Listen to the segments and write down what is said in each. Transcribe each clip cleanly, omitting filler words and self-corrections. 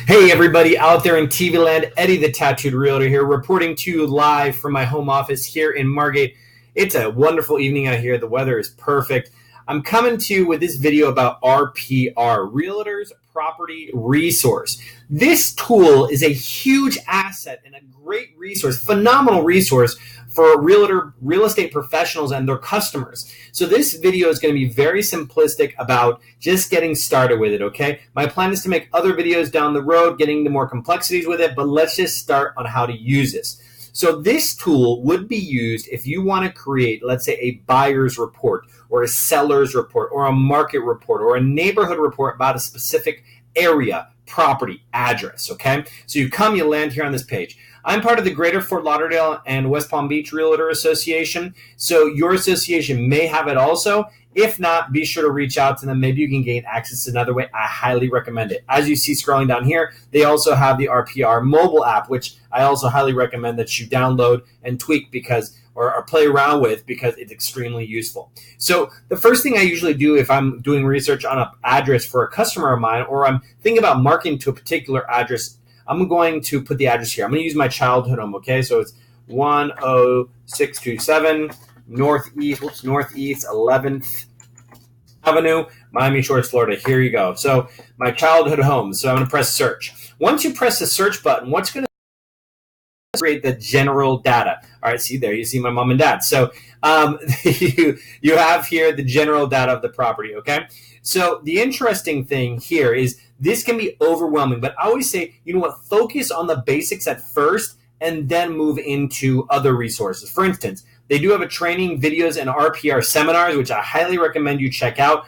Hey, everybody out there in TV land, Eddie the Tattooed Realtor here, reporting to you live from my home office here in Margate. It's a wonderful evening out here. The weather is perfect. I'm coming to you with this video about RPR, Realtors Property Resource. This tool is a huge asset and a great resource, phenomenal resource for real estate professionals and their customers. So this video is going to be very simplistic about just getting started with it, okay? My plan is to make other videos down the road, getting into more complexities with it, but let's just start on how to use this. So this tool would be used if you want to create, let's say, a buyer's report or a seller's report or a market report or a neighborhood report about a specific area, property, address, okay? So you land here on this page. I'm part of the Greater Fort Lauderdale and West Palm Beach Realtor Association, so your association may have it also. If not, be sure to reach out to them. Maybe you can gain access another way. I highly recommend it. As you see scrolling down here, they also have the RPR mobile app, which I also highly recommend that you download and tweak or play around with because it's extremely useful. So the first thing I usually do if I'm doing research on an address for a customer of mine, or I'm thinking about marketing to a particular address, I'm going to put the address here. I'm going to use my childhood home, okay? So it's 10627 Northeast 11th Avenue, Miami Shores, Florida. Here you go. So my childhood home. So I'm going to press search. Once you press the search button, what's going to create the general data? All right, see there, you see my mom and dad. So you have here the general data of the property, okay? So the interesting thing here is this can be overwhelming, but I always say, you know what, focus on the basics at first and then move into other resources. For instance, they do have a training, videos, and RPR seminars, which I highly recommend you check out.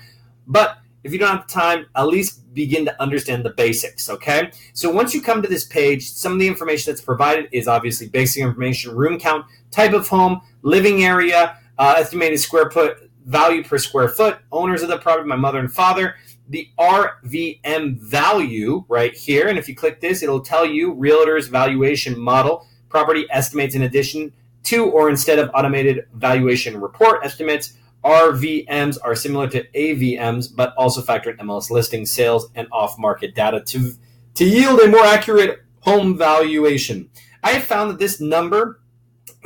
But if you don't have time, at least begin to understand the basics, okay? So once you come to this page, some of the information that's provided is obviously basic information, room count, type of home, living area, estimated square foot, value per square foot, owners of the property, my mother and father, the RVM value right here. And if you click this, it'll tell you Realtor's valuation model, property estimates in addition to or instead of automated valuation report estimates. RVMs are similar to AVMs, but also factor in MLS listings, sales, and off-market data to yield a more accurate home valuation. I have found that this number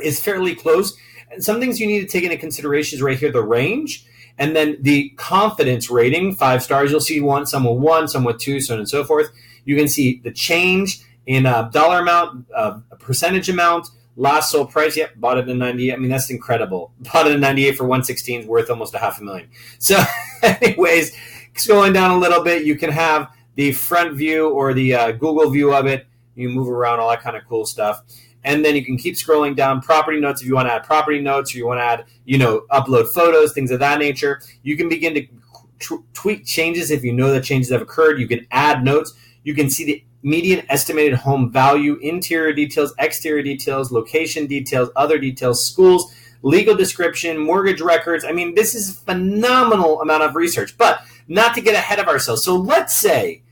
is fairly close. And some things you need to take into consideration is right here, the range, and then the confidence rating, 5 stars. You'll see some with 1, some with 2, so on and so forth. You can see the change in dollar amount, a percentage amount, last sold price. Yep, bought it in 98. I mean, that's incredible. Bought it in 98 for 116 is worth almost $500,000. So anyways, scrolling down a little bit, you can have the front view or the Google view of it. You move around, all that kind of cool stuff. And then you can keep scrolling down. Property notes, if you want to add property notes, or you want to add, upload photos, things of that nature. You can begin to tweak changes if you know that changes have occurred. You can add notes. You can see the median estimated home value, interior details, exterior details, location details, other details, schools, legal description, mortgage records. I mean, this is a phenomenal amount of research, but not to get ahead of ourselves. So let's say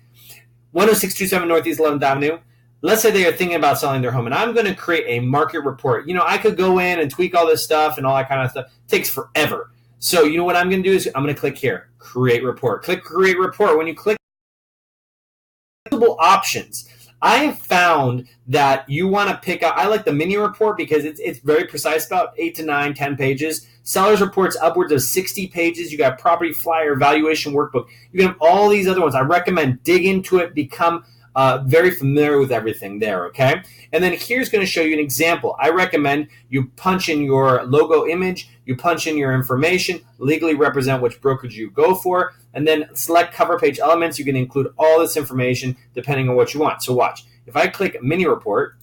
10627 Northeast 11th Avenue. Let's say they are thinking about selling their home, and I'm going to create a market report. I could go in and tweak all this stuff and all that kind of stuff. It takes forever. So what I'm going to do is I'm going to click here, create report. Click create report. When you click options, I have found that you want to pick out, I like the mini report because it's very precise, about 8 to 9, 10 pages. Seller's reports upwards of 60 pages. You got property flyer, valuation workbook. You can have all these other ones. I recommend dig into it, become very familiar with everything there, okay? And then here's going to show you an example. I recommend you punch in your logo image, you punch in your information, legally represent which brokerage you go for, and then select cover page elements. You can include all this information depending on what you want. So watch. If I click mini report,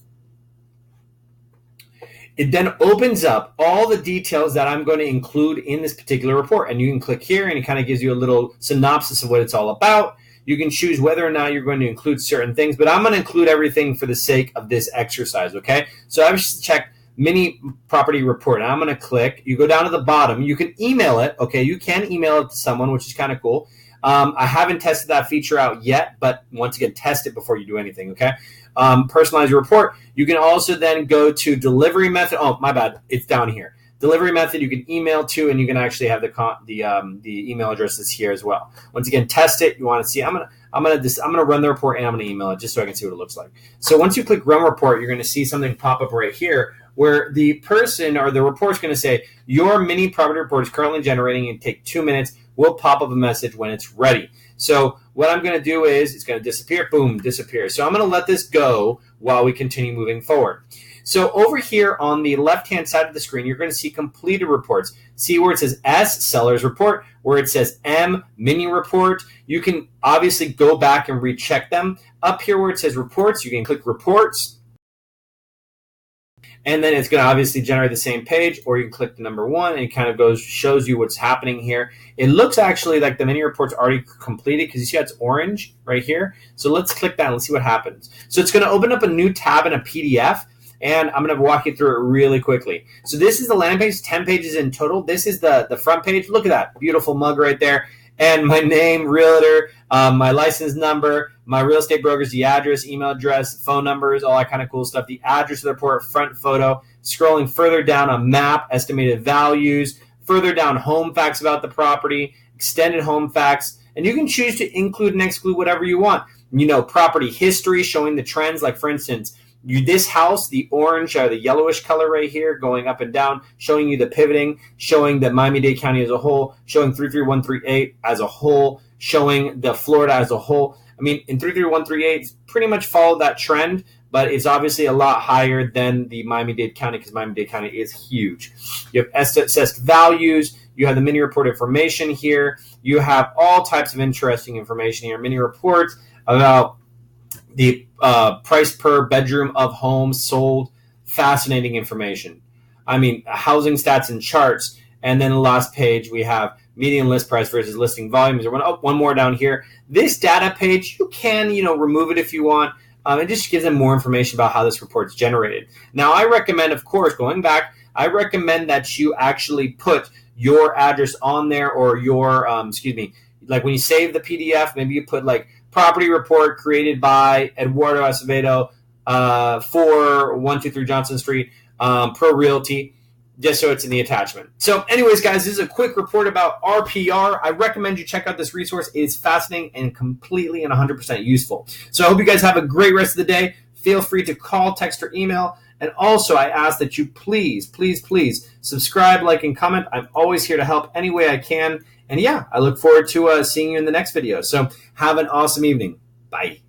it then opens up all the details that I'm going to include in this particular report. And you can click here, and it kind of gives you a little synopsis of what it's all about. You can choose whether or not you're going to include certain things, but I'm going to include everything for the sake of this exercise, okay? So I've just checked mini property report, and I'm going to click. You go down to the bottom. You can email it, okay? You can email it to someone, which is kind of cool. I haven't tested that feature out yet, but once again, test it before you do anything, okay? Personalize your report. You can also then go to delivery method. Oh, my bad. It's down here. Delivery method you can email to, and you can actually have the email addresses here as well. Once again, test it. You want to see? I'm gonna run the report and I'm gonna email it just so I can see what it looks like. So once you click Run Report, you're gonna see something pop up right here where the person or the report's gonna say your mini property report is currently generating and take 2 minutes. We'll pop up a message when it's ready. So what I'm going to do is it's going to disappear, boom, disappear. So I'm going to let this go while we continue moving forward. So over here on the left-hand side of the screen, you're going to see completed reports. See where it says S, seller's report, where it says M, mini report. You can obviously go back and recheck them. Up here where it says reports, you can click reports. And then it's going to obviously generate the same page, or you can click the number 1 and it kind of shows you what's happening here. It looks actually like the mini report's already completed because you see how it's orange right here. So let's click that and let's see what happens. So it's going to open up a new tab in a PDF, and I'm going to walk you through it really quickly. So this is the landing page, 10 pages in total. This is the front page. Look at that beautiful mug right there. And my name, realtor, my license number, my real estate brokers, the address, email address, phone numbers, all that kind of cool stuff. The address of the report, front photo. Scrolling further down, a map, estimated values. Further down, home facts about the property, extended home facts. And you can choose to include and exclude whatever you want. You know, property history, showing the trends. Like, for instance, this house, the orange or the yellowish color right here, going up and down, showing you the pivoting, showing that Miami-Dade County as a whole, showing 33138 as a whole, showing the Florida as a whole. I mean, in 33138, it's pretty much followed that trend, but it's obviously a lot higher than the Miami-Dade County because Miami-Dade County is huge. You have assessed values. You have the mini report information here. You have all types of interesting information here. Mini reports about the price per bedroom of homes sold. Fascinating information. I mean, housing stats and charts. And then the last page, we have median list price versus listing volumes. One more down here. This data page, you can, remove it if you want. It just gives them more information about how this report's generated. Now, I recommend, of course, going back, I recommend that you actually put your address on there, or your, like when you save the PDF, maybe you put like property report created by Eduardo Acevedo, 4123 Johnson Street, Pro Realty, just so it's in the attachment. So anyways, guys, this is a quick report about RPR. I recommend you check out this resource. It is fascinating and completely and 100% useful. So I hope you guys have a great rest of the day. Feel free to call, text, or email. And also, I ask that you please subscribe, like, and comment. I'm always here to help any way I can. And yeah, I look forward to seeing you in the next video. So have an awesome evening. Bye.